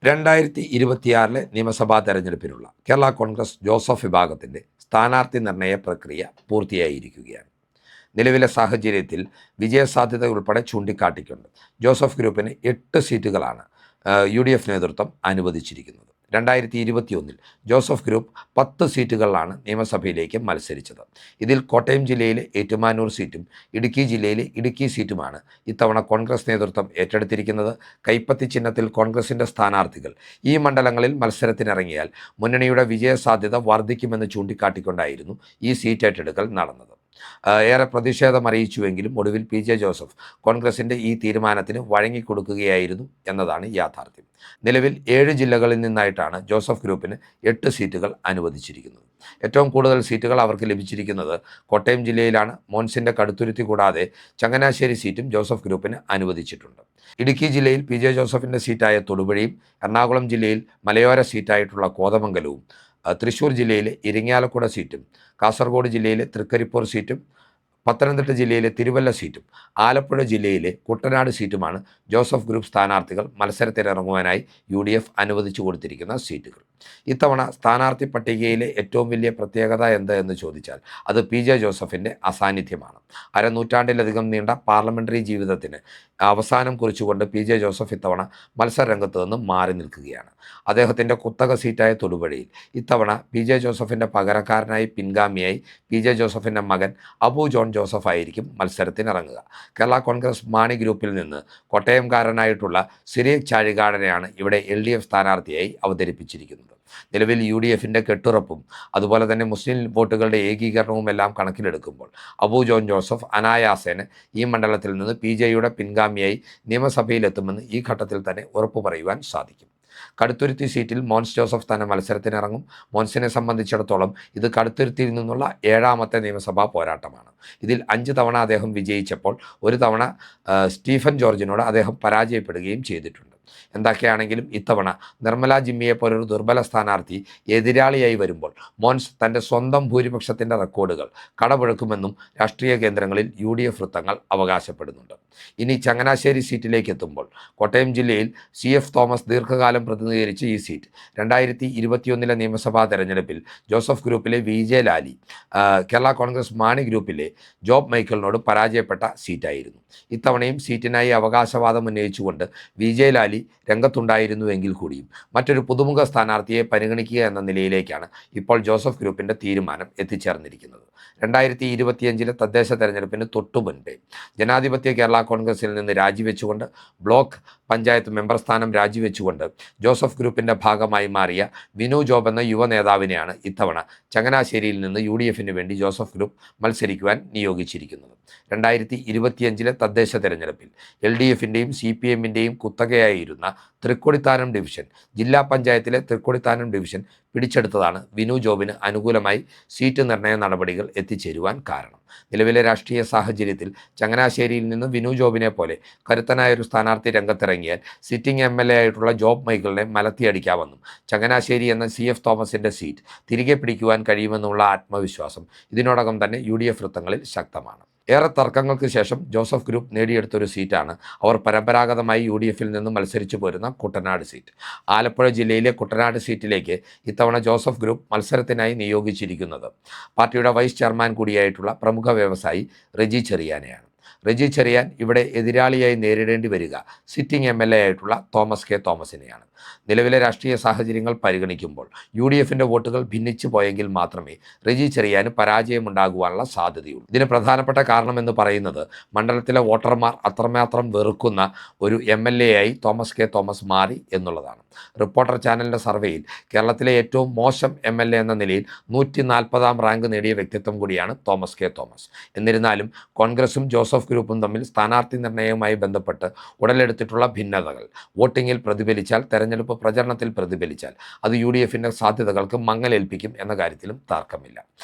2026 നിയമസഭാ തെരഞ്ഞെടുപ്പിനുള്ള കേരള കോൺഗ്രസ് ജോസഫ് വിഭാഗത്തിൻ്റെ സ്ഥാനാർത്ഥി നിർണയ പ്രക്രിയ പൂർത്തിയായിരിക്കുകയാണ്. നിലവിലെ സാഹചര്യത്തിൽ വിജയസാധ്യത ഉൾപ്പെടെ ചൂണ്ടിക്കാട്ടിക്കൊണ്ട് ജോസഫ് ഗ്രൂപ്പിന് 8 സീറ്റുകളാണ് UDF നേതൃത്വം അനുവദിച്ചിരിക്കുന്നത്. 2021 ജോസഫ് ഗ്രൂപ്പ് 10 സീറ്റുകളിലാണ് നിയമസഭയിലേക്ക് മത്സരിച്ചത്. ഇതിൽ കോട്ടയം ജില്ലയിലെ ഏറ്റുമാനൂർ സീറ്റും ഇടുക്കി ജില്ലയിലെ ഇടുക്കി സീറ്റുമാണ് ഇത്തവണ കോൺഗ്രസ് നേതൃത്വം ഏറ്റെടുത്തിരിക്കുന്നത്. കൈപ്പത്തി ചിഹ്നത്തിൽ കോൺഗ്രസിൻ്റെ സ്ഥാനാർത്ഥികൾ ഈ മണ്ഡലങ്ങളിൽ മത്സരത്തിനിറങ്ങിയാൽ മുന്നണിയുടെ വിജയസാധ്യത വർദ്ധിക്കുമെന്ന് ചൂണ്ടിക്കാട്ടിക്കൊണ്ടായിരുന്നു ഈ സീറ്റ് ഏറ്റെടുക്കൽ നടന്നത്. ഏറെ പ്രതിഷേധം അറിയിച്ചുവെങ്കിലും ഒടുവിൽ PJ ജോസഫ് കോൺഗ്രസിൻ്റെ ഈ തീരുമാനത്തിന് വഴങ്ങിക്കൊടുക്കുകയായിരുന്നു എന്നതാണ് യാഥാർത്ഥ്യം. നിലവിൽ 7 ജില്ലകളിൽ നിന്നായിട്ടാണ് ജോസഫ് ഗ്രൂപ്പിന് 8 സീറ്റുകൾ അനുവദിച്ചിരിക്കുന്നത്. ഏറ്റവും കൂടുതൽ സീറ്റുകൾ അവർക്ക് ലഭിച്ചിരിക്കുന്നത് കോട്ടയം ജില്ലയിലാണ്. മോൻസിൻ്റെ കടുത്തുരുത്തി കൂടാതെ ചങ്ങനാശ്ശേരി സീറ്റും ജോസഫ് ഗ്രൂപ്പിന് അനുവദിച്ചിട്ടുണ്ട്. ഇടുക്കി ജില്ലയിൽ PJ ജോസഫിൻ്റെ സീറ്റായ തൊടുപുഴയും, എറണാകുളം ജില്ലയിൽ മലയോര സീറ്റായിട്ടുള്ള കോതമംഗലവും, തൃശ്ശൂർ ജില്ലയിലെ ഇരിങ്ങാലക്കുട സീറ്റും, കാസർഗോഡ് ജില്ലയിലെ തൃക്കരിപ്പൂർ സീറ്റും, പത്തനംതിട്ട ജില്ലയിലെ തിരുവല്ല സീറ്റും, ആലപ്പുഴ ജില്ലയിലെ കുട്ടനാട് സീറ്റുമാണ് ജോസഫ് ഗ്രൂപ്പ് സ്ഥാനാർത്ഥികൾ മത്സരത്തിനിറങ്ങുവാനായി UDF അനുവദിച്ചു കൊടുത്തിരിക്കുന്ന സീറ്റുകൾ. ഇത്തവണ സ്ഥാനാർത്ഥി പട്ടികയിലെ ഏറ്റവും വലിയ പ്രത്യേകത എന്ത് എന്ന് ചോദിച്ചാൽ അത് PJ ജോസഫിൻ്റെ അസാന്നിധ്യമാണ്. അരനൂറ്റാണ്ടിലധികം നീണ്ട പാർലമെൻ്ററി ജീവിതത്തിന് അവസാനം കുറിച്ചുകൊണ്ട് PJ ജോസഫ് ഇത്തവണ മത്സരരംഗത്ത് നിന്ന് മാറി നിൽക്കുകയാണ്. അദ്ദേഹത്തിൻ്റെ കുത്തക സീറ്റായ തൊടുപുഴയിൽ ഇത്തവണ PJ ജോസഫിൻ്റെ പകരക്കാരനായി പിൻഗാമിയായി PJ ജോസഫിൻ്റെ മകൻ അബു ജോൺ ജോസഫ് ആയിരിക്കും മത്സരത്തിനിറങ്ങുക. കേരള കോൺഗ്രസ് മാണി ഗ്രൂപ്പിൽ നിന്ന് കോട്ടയംകാരനായിട്ടുള്ള സിറിയക് ചാഴികാടനെയാണ് ഇവിടെ LDF സ്ഥാനാർത്ഥിയായി അവതരിപ്പിച്ചിരിക്കുന്നത്. നിലവിൽ UDFിൻ്റെ കെട്ടുറപ്പും അതുപോലെ തന്നെ മുസ്ലിം വോട്ടുകളുടെ ഏകീകരണവും എല്ലാം കണക്കിലെടുക്കുമ്പോൾ അബു ജോൺ ജോസഫ് അനായാസേന ഈ മണ്ഡലത്തിൽ നിന്ന് PJയുടെ പിൻഗാമിയായി നിയമസഭയിലെത്തുമെന്ന് ഈ ഘട്ടത്തിൽ തന്നെ ഉറപ്പു പറയുവാൻ സാധിക്കും. കടുത്തുരുത്തി സീറ്റിൽ മോൻസ് ജോസഫ് തന്നെ മത്സരത്തിനിറങ്ങും. മോൻസിനെ സംബന്ധിച്ചിടത്തോളം ഇത് കടുത്തുരുത്തിയിൽ നിന്നുള്ള 7ാമത്തെ നിയമസഭാ പോരാട്ടമാണ്. ഇതിൽ 5 തവണ അദ്ദേഹം വിജയിച്ചപ്പോൾ ഒരു തവണ സ്റ്റീഫൻ ജോർജിനോട് അദ്ദേഹം പരാജയപ്പെടുകയും ചെയ്തിട്ടുണ്ട്. എന്തൊക്കെയാണെങ്കിലും ഇത്തവണ നിർമ്മല ജിമ്മിയെ പോലൊരു ദുർബല സ്ഥാനാർത്ഥി എതിരാളിയായി വരുമ്പോൾ മോൻസ് തൻ്റെ സ്വന്തം ഭൂരിപക്ഷത്തിൻ്റെ റെക്കോർഡുകൾ കടപുഴക്കുമെന്നും രാഷ്ട്രീയ കേന്ദ്രങ്ങളിൽ UDF വൃത്തങ്ങൾ അവകാശപ്പെടുന്നുണ്ട്. ഇനി ചങ്ങനാശ്ശേരി സീറ്റിലേക്ക് എത്തുമ്പോൾ കോട്ടയം ജില്ലയിൽ CF തോമസ് ദീർഘകാലം പ്രതിനിധീകരിച്ച ഈ സീറ്റ് 2021 നിയമസഭാ തെരഞ്ഞെടുപ്പിൽ ജോസഫ് ഗ്രൂപ്പിലെ VJ ലാലി കേരള കോൺഗ്രസ് മാണി ഗ്രൂപ്പിലെ ജോബ് മൈക്കിളിനോട് പരാജയപ്പെട്ട സീറ്റായിരുന്നു. ഇത്തവണയും സീറ്റിനായി അവകാശവാദം ഉന്നയിച്ചുകൊണ്ട് VJ ലാലി രംഗത്തുണ്ടായിരുന്നുവെങ്കിൽ കൂടിയും മറ്റൊരു പുതുമുഖ സ്ഥാനാർത്ഥിയെ പരിഗണിക്കുക എന്ന നിലയിലേക്കാണ് ഇപ്പോൾ ജോസഫ് ഗ്രൂപ്പിൻ്റെ തീരുമാനം എത്തിച്ചേർന്നിരിക്കുന്നത്. 2025 തദ്ദേശ തെരഞ്ഞെടുപ്പിന് തൊട്ടു മുൻപേ ജനാധിപത്യ കേരള കോൺഗ്രസിൽ നിന്ന് രാജിവെച്ചുകൊണ്ട് ബ്ലോക്ക് പഞ്ചായത്ത് മെമ്പർ സ്ഥാനം രാജിവെച്ചുകൊണ്ട് ജോസഫ് ഗ്രൂപ്പിൻ്റെ ഭാഗമായി മാറിയ വിനു ജോബ് എന്ന യുവ നേതാവിനെയാണ് ഇത്തവണ ചങ്ങനാശ്ശേരിയിൽ നിന്ന് UDFിന് വേണ്ടി ജോസഫ് ഗ്രൂപ്പ് മത്സരിക്കുവാൻ നിയോഗിച്ചിരിക്കുന്നത്. 2025 തദ്ദേശ തെരഞ്ഞെടുപ്പിൽ LDFിൻ്റെയും CPMൻ്റെയും കുത്തകയായിരുന്ന തൃക്കൊടിത്താനം ഡിവിഷൻ, ജില്ലാ പഞ്ചായത്തിലെ തൃക്കൊടിത്താനം ഡിവിഷൻ പിടിച്ചെടുത്തതാണ് വിനു ജോബിന് അനുകൂലമായി സീറ്റ് നിർണയ നടപടികൾ എത്തിച്ചേരുവാൻ കാരണം. നിലവിലെ രാഷ്ട്രീയ സാഹചര്യത്തിൽ ചങ്ങനാശ്ശേരിയിൽ നിന്ന് വിനു ജോബിനെ പോലെ കരുത്തനായൊരു സ്ഥാനാർത്ഥി രംഗത്തിറങ്ങിയാൽ സിറ്റിംഗ് MLA ആയിട്ടുള്ള ജോബ് മൈക്കിളിനെ മലത്തിയടിക്കാമെന്നും ചങ്ങനാശ്ശേരി എന്ന CF തോമസിൻ്റെ സീറ്റ് തിരികെ പിടിക്കുവാൻ കഴിയുമെന്നുള്ള ആത്മവിശ്വാസം ഇതിനോടകം തന്നെ UDF വൃത്തങ്ങളിൽ ശക്തമാണ്. ഏറെ തർക്കങ്ങൾക്ക് ശേഷം ജോസഫ് ഗ്രൂപ്പ് നേടിയെടുത്തൊരു സീറ്റാണ് അവർ പരമ്പരാഗതമായി UDFിൽ നിന്ന് മത്സരിച്ചു പോരുന്ന കുട്ടനാട് സീറ്റ്. ആലപ്പുഴ ജില്ലയിലെ കുട്ടനാട് സീറ്റിലേക്ക് ഇത്തവണ ജോസഫ് ഗ്രൂപ്പ് മത്സരത്തിനായി നിയോഗിച്ചിരിക്കുന്നത് പാർട്ടിയുടെ വൈസ് ചെയർമാൻ കൂടിയായിട്ടുള്ള പ്രമുഖ വ്യവസായി റെജി ചെറിയാനെയാണ്. റെജി ചെറിയാൻ ഇവിടെ എതിരാളിയായി നേരിടേണ്ടി വരിക സിറ്റിംഗ് MLA ആയിട്ടുള്ള തോമസ് K തോമസിനെയാണ്. നിലവിലെ രാഷ്ട്രീയ സാഹചര്യങ്ങൾ പരിഗണിക്കുമ്പോൾ UDFിൻ്റെ വോട്ടുകൾ ഭിന്നിച്ചു പോയെങ്കിൽ മാത്രമേ റെജി ചെറിയാന് പരാജയമുണ്ടാകുവാനുള്ള സാധ്യതയുള്ളൂ. ഇതിന് പ്രധാനപ്പെട്ട കാരണമെന്ന് പറയുന്നത് മണ്ഡലത്തിലെ വോട്ടർമാർ അത്രമാത്രം വെറുക്കുന്ന ഒരു MLA ആയി തോമസ് K തോമസ് മാറി എന്നുള്ളതാണ്. റിപ്പോർട്ടർ ചാനലിൻ്റെ സർവേയിൽ കേരളത്തിലെ ഏറ്റവും മോശം MLA എന്ന നിലയിൽ 140ാം റാങ്ക് നേടിയ വ്യക്തിത്വം കൂടിയാണ് തോമസ് K തോമസ്. എന്നിരുന്നാലും കോൺഗ്രസും ജോസഫ് ഗ്രൂപ്പും തമ്മിൽ സ്ഥാനാർത്ഥി നിർണയവുമായി ബന്ധപ്പെട്ട് ഉടലെടുത്തിട്ടുള്ള ഭിന്നതകൾ വോട്ടിങ്ങിൽ പ്രതിഫലിച്ചാൽ, തെരഞ്ഞെടുപ്പ് പ്രചരണത്തിൽ പ്രതിഫലിച്ചാൽ അത് UDFിൻ്റെ സാധ്യതകൾക്ക് മങ്ങലേൽപ്പിക്കും എന്ന കാര്യത്തിലും തർക്കമില്ല.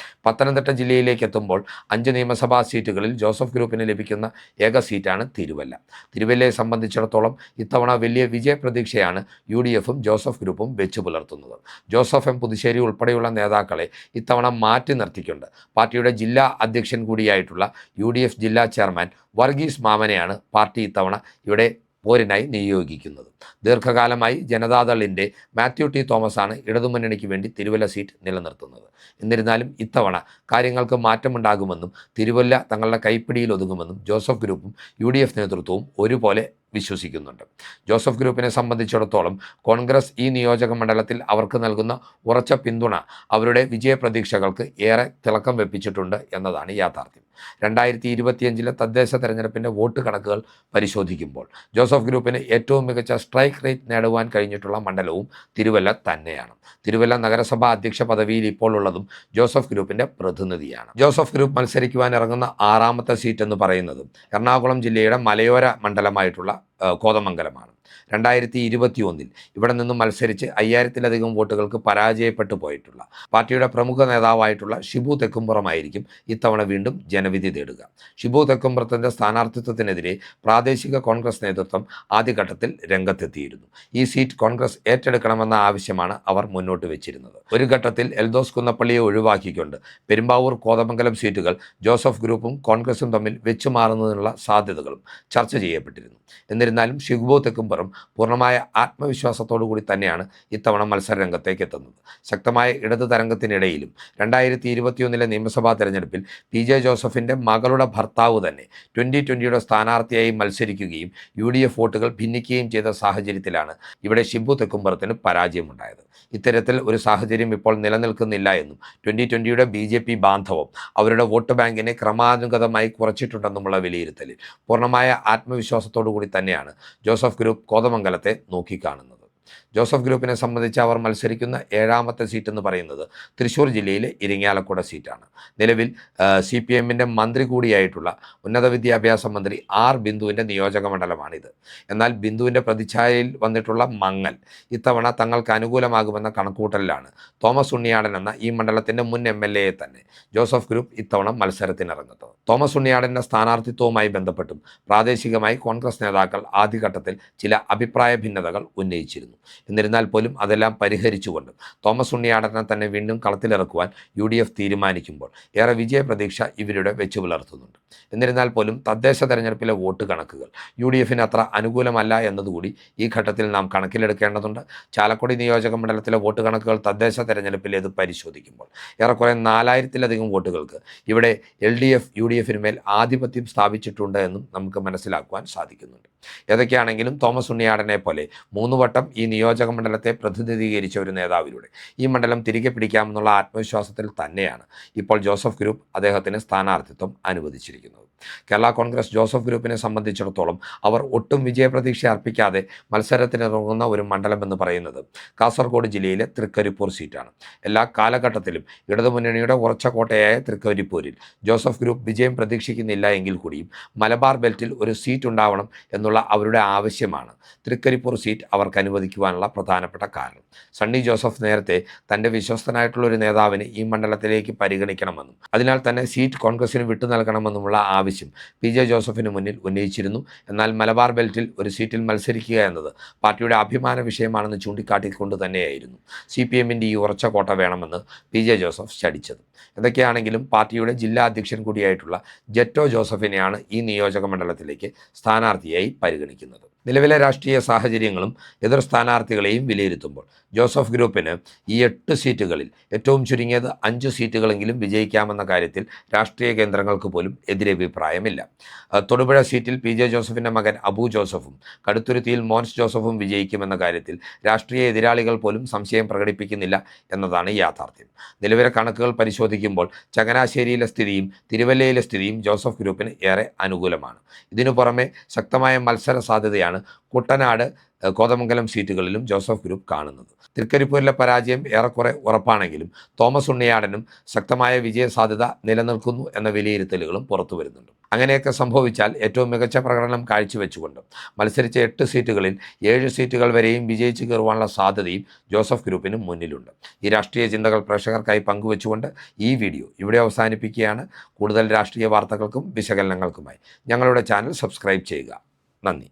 പത്തനംതിട്ട ജില്ലയിലേക്ക് എത്തുമ്പോൾ 5 നിയമസഭാ സീറ്റുകളിൽ ജോസഫ് ഗ്രൂപ്പിന് ലഭിക്കുന്ന ഏക സീറ്റാണ് തിരുവല്ല. തിരുവല്ലയെ സംബന്ധിച്ചിടത്തോളം ഇത്തവണ വലിയ വിജയപ്രതീക്ഷയാണ് UDFും ജോസഫ് ഗ്രൂപ്പും വെച്ചു പുലർത്തുന്നത്. ജോസഫ് M പുതുശ്ശേരി ഉൾപ്പെടെയുള്ള നേതാക്കളെ ഇത്തവണ മാറ്റി നിർത്തിക്കൊണ്ട് പാർട്ടിയുടെ ജില്ലാ അധ്യക്ഷൻ കൂടിയായിട്ടുള്ള UDF ജില്ലാ ചെയർമാൻ വർഗീസ് മാമനെയാണ് പാർട്ടി ഇത്തവണ ഇവിടെ പോരിനായി നിയോഗിക്കുന്നത്. ദീർഘകാലമായി ജനതാദളിൻ്റെ മാത്യു ടി തോമസാണ് ഇടതുമുന്നണിക്ക് വേണ്ടി തിരുവല്ല സീറ്റ് നിലനിർത്തുന്നത്. എന്നിരുന്നാലും ഇത്തവണ കാര്യങ്ങൾക്ക് മാറ്റമുണ്ടാകുമെന്നും തിരുവല്ല തങ്ങളുടെ കൈപ്പിടിയിൽ ഒതുങ്ങുമെന്നും ജോസഫ് ഗ്രൂപ്പും UDF നേതൃത്വവും ഒരുപോലെ വിശ്വസിക്കുന്നുണ്ട്. ജോസഫ് ഗ്രൂപ്പിനെ സംബന്ധിച്ചിടത്തോളം കോൺഗ്രസ് ഈ നിയോജക മണ്ഡലത്തിൽ അവർക്ക് നൽകുന്ന ഉറച്ച പിന്തുണ അവരുടെ വിജയപ്രതീക്ഷകൾക്ക് ഏറെ തിളക്കം വെപ്പിച്ചിട്ടുണ്ട് എന്നതാണ് യാഥാർത്ഥ്യം. 2025 തദ്ദേശ തെരഞ്ഞെടുപ്പിൻ്റെ വോട്ട് കണക്കുകൾ പരിശോധിക്കുമ്പോൾ ജോസഫ് ഗ്രൂപ്പിന് ഏറ്റവും മികച്ച സ്ട്രൈക്ക് റേറ്റ് നേടുവാൻ കഴിഞ്ഞിട്ടുള്ള മണ്ഡലവും തിരുവല്ല തന്നെയാണ്. തിരുവല്ല നഗരസഭാ അധ്യക്ഷ പദവിയിൽ ഇപ്പോൾ ഉള്ളതും ജോസഫ് ഗ്രൂപ്പിൻ്റെ പ്രതിനിധിയാണ്. ജോസഫ് ഗ്രൂപ്പ് മത്സരിക്കുവാൻ ഇറങ്ങുന്ന 6ാമത്തെ സീറ്റ് എന്ന് പറയുന്നതും എറണാകുളം ജില്ലയുടെ മലയോര മണ്ഡലമായിട്ടുള്ള കോതമംഗലമാണ്. 2021 ഇവിടെ നിന്നും മത്സരിച്ച് 5000-ലധികം വോട്ടുകൾക്ക് പരാജയപ്പെട്ടു പോയിട്ടുള്ള പാർട്ടിയുടെ പ്രമുഖ നേതാവായിട്ടുള്ള ഷിബു തെക്കുംപുറമായിരിക്കും ഇത്തവണ വീണ്ടും ജനവിധി തേടുക. ഷിബു തെക്കുംപുറത്തിൻ്റെ സ്ഥാനാർത്ഥിത്വത്തിനെതിരെ പ്രാദേശിക കോൺഗ്രസ് നേതൃത്വം ആദ്യഘട്ടത്തിൽ രംഗത്തെത്തിയിരുന്നു. ഈ സീറ്റ് കോൺഗ്രസ് ഏറ്റെടുക്കണമെന്ന ആവശ്യമാണ് അവർ മുന്നോട്ട് വെച്ചിരുന്നത്. ഒരു ഘട്ടത്തിൽ എൽദോസ് കുന്നപ്പള്ളിയെ ഒഴിവാക്കിക്കൊണ്ട് പെരുമ്പാവൂർ കോതമംഗലം സീറ്റുകൾ ജോസഫ് ഗ്രൂപ്പും കോൺഗ്രസും തമ്മിൽ വെച്ചുമാറുന്നതിനുള്ള സാധ്യതകളും ചർച്ച ചെയ്യപ്പെട്ടിരുന്നു. എന്നിരുന്നാലും ഷിബു തെക്കുംപുറം പൂർണ്ണമായ ആത്മവിശ്വാസത്തോടു കൂടി തന്നെയാണ് ഇത്തവണ മത്സര രംഗത്തേക്ക് എത്തുന്നത്. ശക്തമായ ഇടത് തരംഗത്തിനിടയിലും 2021 നിയമസഭാ തെരഞ്ഞെടുപ്പിൽ PJ ജോസഫിൻ്റെ മകളുടെ ഭർത്താവ് തന്നെ 2020 സ്ഥാനാർത്ഥിയായി മത്സരിക്കുകയും UDF വോട്ടുകൾ ഭിന്നിക്കുകയും ചെയ്ത സാഹചര്യത്തിലാണ് ഇവിടെ ഷിബു തെക്കുംപുറത്തിന് പരാജയമുണ്ടായത്. ഇത്തരത്തിൽ ഒരു സാഹചര്യം ഇപ്പോൾ നിലനിൽക്കുന്നില്ല എന്നും 2020 BJP ബാന്ധവം അവരുടെ വോട്ട് ബാങ്കിനെ ക്രമാനുഗതമായി കുറച്ചിട്ടുണ്ടെന്നുമുള്ള വിലയിരുത്തലിൽ പൂർണ്ണമായ ആത്മവിശ്വാസത്തോടു കൂടി തന്നെയാണ് ജോസഫ് ഗ്രൂപ്പ് കോതമംഗലത്തെ നോക്കിക്കാണുന്നത്. ജോസഫ് ഗ്രൂപ്പിനെ സംബന്ധിച്ച് അവർ മത്സരിക്കുന്ന 7ാമത്തെ സീറ്റ് എന്ന് പറയുന്നത് തൃശ്ശൂർ ജില്ലയിലെ ഇരിങ്ങാലക്കുട സീറ്റാണ്. നിലവിൽ CPMൻ്റെ മന്ത്രി കൂടിയായിട്ടുള്ള ഉന്നത വിദ്യാഭ്യാസ മന്ത്രി R ബിന്ദുവിൻ്റെ നിയോജക മണ്ഡലമാണിത്. എന്നാൽ ബിന്ദുവിൻ്റെ പ്രതിച്ഛായയിൽ വന്നിട്ടുള്ള മങ്ങൽ ഇത്തവണ തങ്ങൾക്ക് അനുകൂലമാകുമെന്ന കണക്കുകൂട്ടലിലാണ് തോമസ് ഉണ്ണിയാടൻ എന്ന ഈ മണ്ഡലത്തിൻ്റെ മുൻ MLAയെ തന്നെ ജോസഫ് ഗ്രൂപ്പ് ഇത്തവണ മത്സരത്തിനിറങ്ങുന്നത്. തോമസ് ഉണ്ണിയാടൻ്റെ സ്ഥാനാർത്ഥിത്വവുമായി ബന്ധപ്പെട്ടും പ്രാദേശികമായി കോൺഗ്രസ് നേതാക്കൾ ആദ്യഘട്ടത്തിൽ ചില അഭിപ്രായ ഭിന്നതകൾ ഉന്നയിച്ചിരുന്നു. എന്നിരുന്നാൽ പോലും അതെല്ലാം പരിഹരിച്ചുകൊണ്ട് തോമസ് ഉണ്ണിയാടനെ തന്നെ വീണ്ടും കളത്തിലിറക്കുവാൻ UDF തീരുമാനിക്കുമ്പോൾ ഏറെ വിജയപ്രതീക്ഷ ഇവരുടെ വെച്ചു പുലർത്തുന്നുണ്ട്. എന്നിരുന്നാൽ പോലും തദ്ദേശ തെരഞ്ഞെടുപ്പിലെ വോട്ട് കണക്കുകൾ UDFന് അത്ര അനുകൂലമല്ല എന്നതുകൂടി ഈ ഘട്ടത്തിൽ നാം കണക്കിലെടുക്കേണ്ടതുണ്ട്. ചാലക്കുടി നിയോജക മണ്ഡലത്തിലെ വോട്ട് കണക്കുകൾ തദ്ദേശ തെരഞ്ഞെടുപ്പിലേത് പരിശോധിക്കുമ്പോൾ ഏറെക്കുറെ 4000-ലധികം വോട്ടുകൾക്ക് ഇവിടെ LDF UDFന് മേൽ ആധിപത്യം സ്ഥാപിച്ചിട്ടുണ്ട് എന്നും നമുക്ക് മനസ്സിലാക്കുവാൻ സാധിക്കുന്നുണ്ട്. ഏതൊക്കെയാണെങ്കിലും തോമസ് ഉണ്ണിയാടനെ പോലെ 3 വട്ടം ഈ നിയോജക മണ്ഡലത്തെ പ്രതിനിധീകരിച്ച ഒരു നേതാവിലൂടെ ഈ മണ്ഡലം തിരികെ പിടിക്കാമെന്നുള്ള ആത്മവിശ്വാസത്തിൽ തന്നെയാണ് ഇപ്പോൾ ജോസഫ് ഗ്രൂപ്പ് അദ്ദേഹത്തിന് സ്ഥാനാർത്ഥിത്വം അനുവദിച്ചിരിക്കുന്നത്. കേരള കോൺഗ്രസ് ജോസഫ് ഗ്രൂപ്പിനെ സംബന്ധിച്ചിടത്തോളം അവർ ഒട്ടും വിജയപ്രതീക്ഷ അർപ്പിക്കാതെ മത്സരത്തിനിറങ്ങുന്ന ഒരു മണ്ഡലം എന്ന് പറയുന്നത് കാസർഗോഡ് ജില്ലയിലെ തൃക്കരിപ്പൂർ സീറ്റാണ്. എല്ലാ കാലഘട്ടത്തിലും ഇടതുമുന്നണിയുടെ ഉറച്ച കോട്ടയായ തൃക്കരിപ്പൂരിൽ ജോസഫ് ഗ്രൂപ്പ് വിജയം പ്രതീക്ഷിക്കുന്നില്ല എങ്കിൽ കൂടിയും മലബാർ ബെൽറ്റിൽ ഒരു സീറ്റ് ഉണ്ടാവണം എന്നുള്ള അവരുടെ ആവശ്യമാണ് തൃക്കരിപ്പൂർ സീറ്റ് അവർക്ക് അനുവദിക്കുവാനുള്ള പ്രധാനപ്പെട്ട കാരണം. സണ്ണി ജോസഫ് നേരത്തെ തൻ്റെ വിശ്വസ്തനായിട്ടുള്ള ഒരു നേതാവിനെ ഈ മണ്ഡലത്തിലേക്ക് പരിഗണിക്കണമെന്നും അതിനാൽ തന്നെ സീറ്റ് കോൺഗ്രസിന് വിട്ടു നൽകണമെന്നുമുള്ള ആവശ്യം PJ ജോസഫിന് മുന്നിൽ ഉന്നയിച്ചിരുന്നു. എന്നാൽ മലബാർ ബെൽറ്റിൽ ഒരു സീറ്റിൽ മത്സരിക്കുക എന്നത് പാർട്ടിയുടെ അഭിമാന വിഷയമാണെന്ന് ചൂണ്ടിക്കാട്ടിക്കൊണ്ട് തന്നെയായിരുന്നു CPMൻ്റെ ഈ ഉറച്ച കോട്ട വേണമെന്ന് PJ ജോസഫ് ശടിച്ചത്. എന്തൊക്കെയാണെങ്കിലും പാർട്ടിയുടെ ജില്ലാ അധ്യക്ഷൻ കൂടിയായിട്ടുള്ള ജെറ്റോ ജോസഫിനെയാണ് ഈ നിയോജക മണ്ഡലത്തിലേക്ക് സ്ഥാനാർത്ഥിയായി പരിഗണിക്കുന്നത്. നിലവിലെ രാഷ്ട്രീയ സാഹചര്യങ്ങളും എതിർ സ്ഥാനാർത്ഥികളെയും വിലയിരുത്തുമ്പോൾ ജോസഫ് ഗ്രൂപ്പിന് ഈ 8 സീറ്റുകളിൽ ഏറ്റവും ചുരുങ്ങിയത് 5 സീറ്റുകളെങ്കിലും വിജയിക്കാമെന്ന കാര്യത്തിൽ രാഷ്ട്രീയ കേന്ദ്രങ്ങൾക്ക് പോലും എതിരഭിപ്രായമില്ല. തൊടുപുഴ സീറ്റിൽ PJ ജോസഫിൻ്റെ മകൻ അബു ജോസഫും കടുത്തുരുത്തിയിൽ മോൻസ് ജോസഫും വിജയിക്കുമെന്ന കാര്യത്തിൽ രാഷ്ട്രീയ എതിരാളികൾ പോലും സംശയം പ്രകടിപ്പിക്കുന്നില്ല എന്നതാണ് യാഥാർത്ഥ്യം. നിലവിലെ കണക്കുകൾ പരിശോധിക്കുമ്പോൾ ചങ്ങനാശ്ശേരിയിലെ സ്ഥിതിയും തിരുവല്ലയിലെ സ്ഥിതിയും ജോസഫ് ഗ്രൂപ്പിന് ഏറെ അനുകൂലമാണ്. ഇതിനു പുറമെ ശക്തമായ മത്സര സാധ്യതയാണ് കുട്ടനാട് കോതമംഗലം സീറ്റുകളിലും ജോസഫ് ഗ്രൂപ്പ് കാണുന്നത്. തൃക്കരിപ്പൂരിലെ പരാജയം ഏറെക്കുറെ ഉറപ്പാണെങ്കിലും തോമസ് ഉണ്ണിയാടനും ശക്തമായ വിജയ സാധ്യത നിലനിൽക്കുന്നു എന്ന വിലയിരുത്തലുകളും പുറത്തു വരുന്നുണ്ട്. അങ്ങനെയൊക്കെ സംഭവിച്ചാൽ ഏറ്റവും മികച്ച പ്രകടനം കാഴ്ചവെച്ചുകൊണ്ട് മത്സരിച്ച 8 സീറ്റുകളിൽ 7 സീറ്റുകൾ വരെയും വിജയിച്ച് കയറുവാനുള്ള സാധ്യതയും ജോസഫ് ഗ്രൂപ്പിന് മുന്നിലുണ്ട്. ഈ രാഷ്ട്രീയ ചിന്തകൾ പ്രേക്ഷകർക്കായി പങ്കുവെച്ചുകൊണ്ട് ഈ വീഡിയോ ഇവിടെ അവസാനിപ്പിക്കുകയാണ്. കൂടുതൽ രാഷ്ട്രീയ വാർത്തകൾക്കും വിശകലനങ്ങൾക്കുമായി ഞങ്ങളുടെ ചാനൽ സബ്സ്ക്രൈബ് ചെയ്യുക. നന്ദി.